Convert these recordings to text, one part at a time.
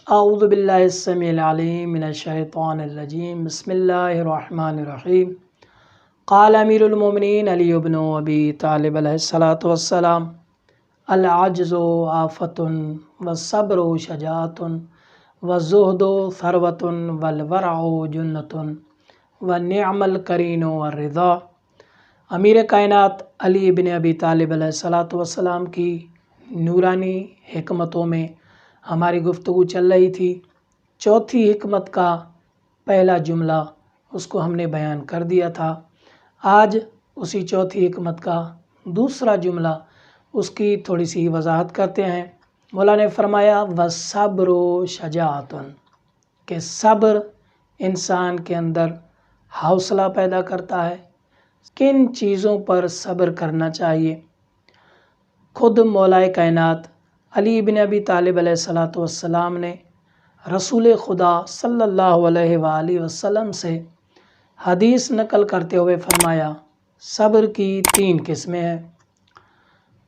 اعوذ باللہ السمیع العلیم من الشیطان الرجیم بسم اللہ الرحمن الرحیم قال امیر المومنین علی بن ابی طالب علیہ الصلاۃ والسلام العجز آفۃ والصبر شجاعۃ والزہد ثروۃ والورع جنۃ ونعم القرین والرضا۔ امیر کائنات علی بن ابی طالب علیہ الصلاۃ والسلام کی نورانی حکمتوں میں ہماری گفتگو چل رہی تھی۔ چوتھی حکمت کا پہلا جملہ اس کو ہم نے بیان کر دیا تھا۔ آج اسی چوتھی حکمت کا دوسرا جملہ اس کی تھوڑی سی وضاحت کرتے ہیں۔ مولا نے فرمایا وَالصَّبْرُ شَجَاعَةٌ، کہ صبر انسان کے اندر حوصلہ پیدا کرتا ہے۔ کن چیزوں پر صبر کرنا چاہیے؟ خود مولا کائنات علی بن ابی طالب علیہ الصلاۃ والسلام نے رسول خدا صلی اللہ علیہ وآلہ وسلم سے حدیث نقل کرتے ہوئے فرمایا صبر کی 3 قسمیں ہیں۔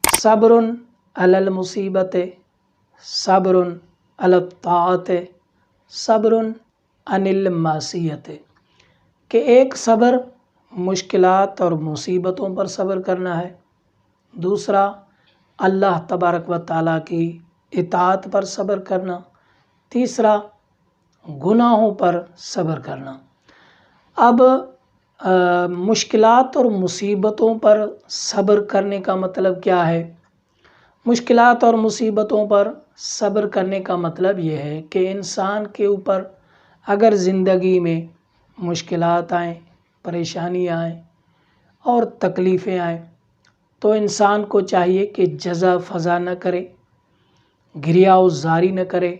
صبر علی المصیبت، صبر علی الطاعت، صبر عن المعصیت، کہ ایک صبر مشکلات اور مصیبتوں پر صبر کرنا ہے، دوسرا اللہ تبارک و تعالیٰ کی اطاعت پر صبر کرنا، تیسرا گناہوں پر صبر کرنا۔ اب مشکلات اور مصیبتوں پر صبر کرنے کا مطلب کیا ہے؟ مشکلات اور مصیبتوں پر صبر کرنے کا مطلب یہ ہے کہ انسان کے اوپر اگر زندگی میں مشکلات آئیں، پریشانیاں آئیں اور تکلیفیں آئیں تو انسان کو چاہیے کہ جزع فضع نہ کرے، گریہ و زاری نہ کرے،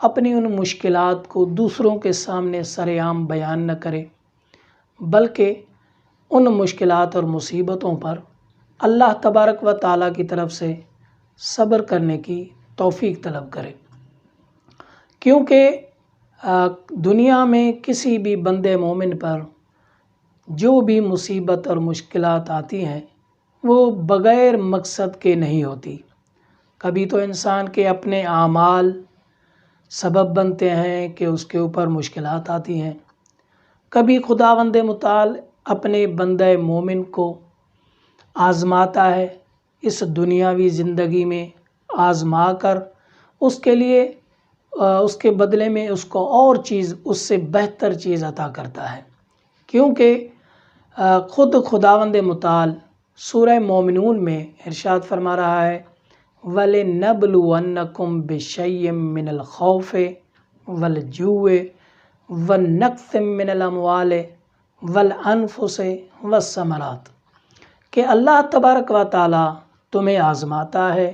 اپنی ان مشکلات کو دوسروں کے سامنے سر عام بیان نہ کرے، بلکہ ان مشکلات اور مصیبتوں پر اللہ تبارک و تعالیٰ کی طرف سے صبر کرنے کی توفیق طلب کرے۔ کیونکہ دنیا میں کسی بھی بندے مومن پر جو بھی مصیبت اور مشکلات آتی ہیں وہ بغیر مقصد کے نہیں ہوتی۔ کبھی تو انسان کے اپنے اعمال سبب بنتے ہیں کہ اس کے اوپر مشکلات آتی ہیں، کبھی خداوند متعال اپنے بندہ مومن کو آزماتا ہے، اس دنیاوی زندگی میں آزما کر اس کے لیے اس کے بدلے میں اس کو اور چیز، اس سے بہتر چیز عطا کرتا ہے۔ کیونکہ خود خداوند متعال سورہ مومنون میں ارشاد فرما رہا ہے وَلِنَبْلُوَنَّكُمْ بِشَيْءٍ مِّنَ الْخَوْفِ وَالْجُوعِ وَالنَّقْصٍ مِّنَ الْأَمْوَالِ وَالْأَنفُسِ وَالثَّمَرَاتِ، کہ اللہ تبارک و تعالیٰ تمہیں آزماتا ہے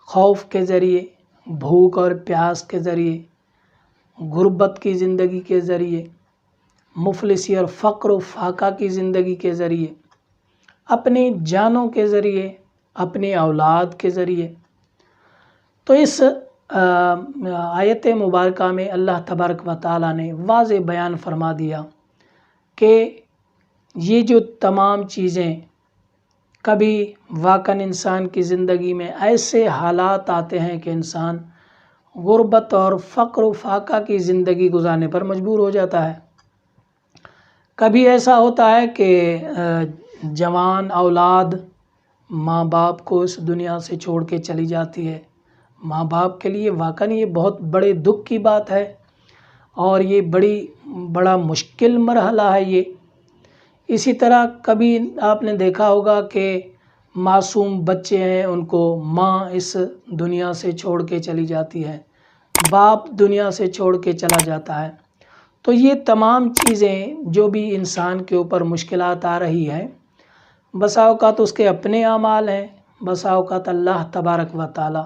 خوف کے ذریعے، بھوک اور پیاس کے ذریعے، غربت کی زندگی کے ذریعے، مفلسی اور فقر و فاقہ کی زندگی کے ذریعے، اپنی جانوں کے ذریعے، اپنی اولاد کے ذریعے۔ تو اس آیت مبارکہ میں اللہ تبارک و تعالیٰ نے واضح بیان فرما دیا کہ یہ جو تمام چیزیں، کبھی واقعاً انسان کی زندگی میں ایسے حالات آتے ہیں کہ انسان غربت اور فقر و فاقہ کی زندگی گزارنے پر مجبور ہو جاتا ہے۔ کبھی ایسا ہوتا ہے کہ جوان اولاد ماں باپ کو اس دنیا سے چھوڑ کے چلی جاتی ہے۔ ماں باپ کے لیے واقعاً یہ بہت بڑے دکھ کی بات ہے اور یہ بڑا مشکل مرحلہ ہے یہ۔ اسی طرح کبھی آپ نے دیکھا ہوگا کہ معصوم بچے ہیں، ان کو ماں اس دنیا سے چھوڑ کے چلی جاتی ہے، باپ دنیا سے چھوڑ کے چلا جاتا ہے۔ تو یہ تمام چیزیں جو بھی انسان کے اوپر مشکلات آ رہی ہیں، بسا اوقات اس کے اپنے اعمال ہیں، بسا اوقات اللہ تبارک و تعالیٰ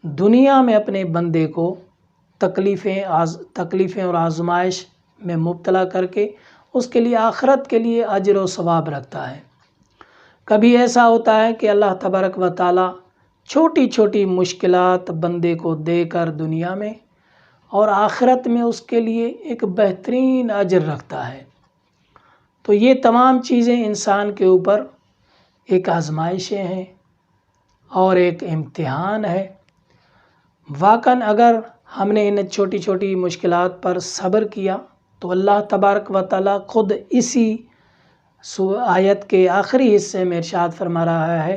دنیا میں اپنے بندے کو تکلیفیں اور آزمائش میں مبتلا کر کے اس کے لیے آخرت کے لیے اجر و ثواب رکھتا ہے۔ کبھی ایسا ہوتا ہے کہ اللہ تبارک و تعالیٰ چھوٹی چھوٹی مشکلات بندے کو دے کر دنیا میں اور آخرت میں اس کے لیے ایک بہترین اجر رکھتا ہے۔ تو یہ تمام چیزیں انسان کے اوپر ایک آزمائشیں ہیں اور ایک امتحان ہے۔ واقعاً اگر ہم نے ان چھوٹی چھوٹی مشکلات پر صبر کیا تو اللہ تبارک و تعالیٰ خود اسی آیت کے آخری حصے میں ارشاد فرما رہا ہے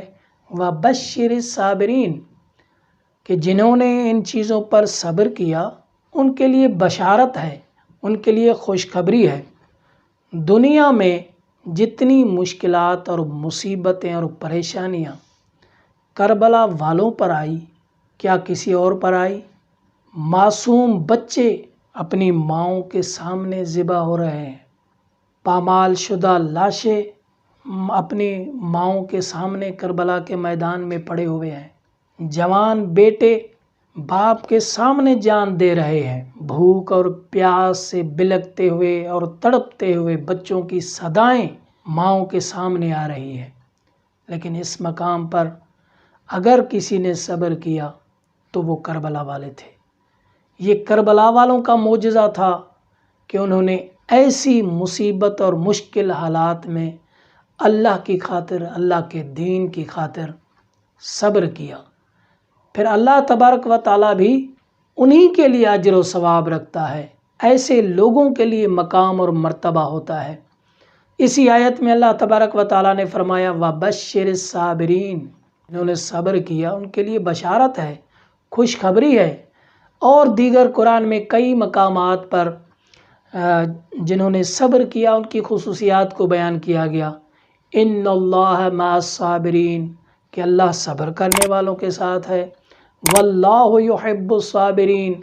وَبَشِّرِ الصَّابِرِينَ کہ جنہوں نے ان چیزوں پر صبر کیا ان کے لیے بشارت ہے، ان کے لیے خوشخبری ہے۔ دنیا میں جتنی مشکلات اور مصیبتیں اور پریشانیاں کربلا والوں پر آئی، کیا کسی اور پر آئی؟ معصوم بچے اپنی ماؤں کے سامنے ذبح ہو رہے ہیں، پامال شدہ لاشیں اپنی ماؤں کے سامنے کربلا کے میدان میں پڑے ہوئے ہیں، جوان بیٹے باپ کے سامنے جان دے رہے ہیں، بھوک اور پیاس سے بلکتے ہوئے اور تڑپتے ہوئے بچوں کی صدائیں ماؤں کے سامنے آ رہی ہیں۔ لیکن اس مقام پر اگر کسی نے صبر کیا تو وہ کربلا والے تھے۔ یہ کربلا والوں کا معجزہ تھا کہ انہوں نے ایسی مصیبت اور مشکل حالات میں اللہ کی خاطر، اللہ کے دین کی خاطر صبر کیا۔ پھر اللہ تبارک و تعالیٰ بھی انہی کے لیے اجر و ثواب رکھتا ہے، ایسے لوگوں کے لیے مقام اور مرتبہ ہوتا ہے۔ اسی آیت میں اللہ تبارک و تعالیٰ نے فرمایا وَبَشِّرِ الصَّابِرِينَ جنہوں نے صبر کیا ان کے لیے بشارت ہے، خوشخبری ہے۔ اور دیگر قرآن میں کئی مقامات پر جنہوں نے صبر کیا ان کی خصوصیات کو بیان کیا گیا۔ ان اللہ مع الصابرین کہ اللہ صبر کرنے والوں کے ساتھ ہے، واللہ یحب الصابرین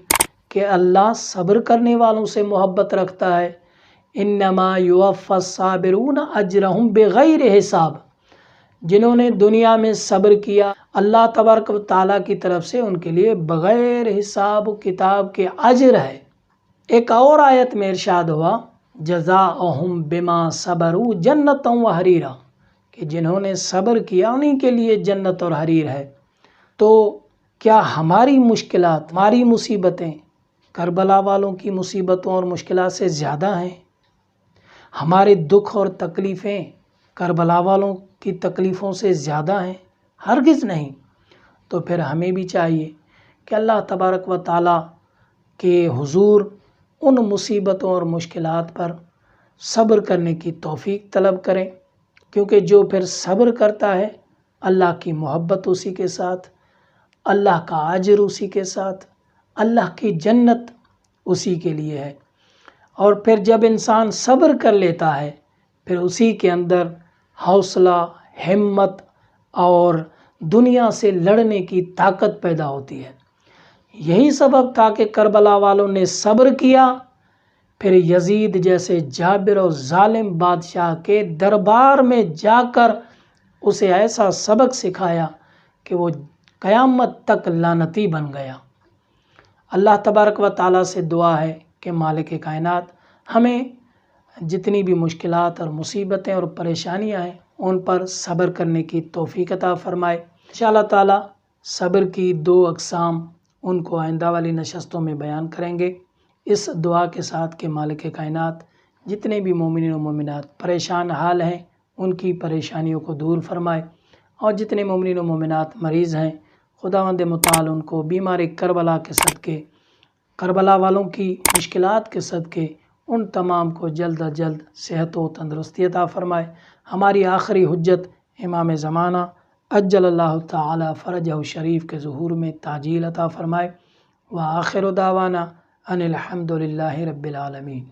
کہ اللہ صبر کرنے والوں سے محبت رکھتا ہے۔ انما یوفی الصابرون اجرہم بغیر حساب جنہوں نے دنیا میں صبر کیا اللہ تبارک و تعالیٰ کی طرف سے ان کے لیے بغیر حساب و کتاب کے اجر ہے۔ ایک اور آیت میں ارشاد ہوا جزاؤہم بما صبروا جنۃ وحریرا کہ جنہوں نے صبر کیا انہی کے لیے جنت اور حریر ہے۔ تو کیا ہماری مشکلات، ہماری مصیبتیں کربلا والوں کی مصیبتوں اور مشکلات سے زیادہ ہیں؟ ہمارے دکھ اور تکلیفیں کربلا والوں کی تکلیفوں سے زیادہ ہیں؟ ہرگز نہیں۔ تو پھر ہمیں بھی چاہیے کہ اللہ تبارک و تعالیٰ کے حضور ان مصیبتوں اور مشکلات پر صبر کرنے کی توفیق طلب کریں، کیونکہ جو پھر صبر کرتا ہے اللہ کی محبت اسی کے ساتھ، اللہ کا اجر اسی کے ساتھ، اللہ کی جنت اسی کے لیے ہے۔ اور پھر جب انسان صبر کر لیتا ہے پھر اسی کے اندر حوصلہ، ہمت اور دنیا سے لڑنے کی طاقت پیدا ہوتی ہے۔ یہی سبب تھا کہ کربلا والوں نے صبر کیا، پھر یزید جیسے جابر اور ظالم بادشاہ کے دربار میں جا کر اسے ایسا سبق سکھایا کہ وہ قیامت تک لعنتی بن گیا۔ اللہ تبارک و تعالیٰ سے دعا ہے کہ مالک کائنات ہمیں جتنی بھی مشکلات اور مصیبتیں اور پریشانیاں ہیں ان پر صبر کرنے کی توفیق عطا فرمائے۔ انشاءاللہ تعالیٰ صبر کی 2 اقسام ان کو آئندہ والی نشستوں میں بیان کریں گے، اس دعا کے ساتھ کہ مالک کائنات جتنے بھی مومنین و مومنات پریشان حال ہیں ان کی پریشانیوں کو دور فرمائے، اور جتنے مومنین و مومنات مریض ہیں خداوند متعال ان کو بیمار کربلا کے صدقے، کربلا والوں کی مشکلات کے صدقے ان تمام کو جلد از جلد صحت و تندرستی عطا فرمائے۔ ہماری آخری حجت امام زمانہ عجل اللہ تعالی فرجہ شریف کے ظہور میں تعجیل عطا فرمائے۔ وآخر دعوانا ان الحمد للہ رب العالمین۔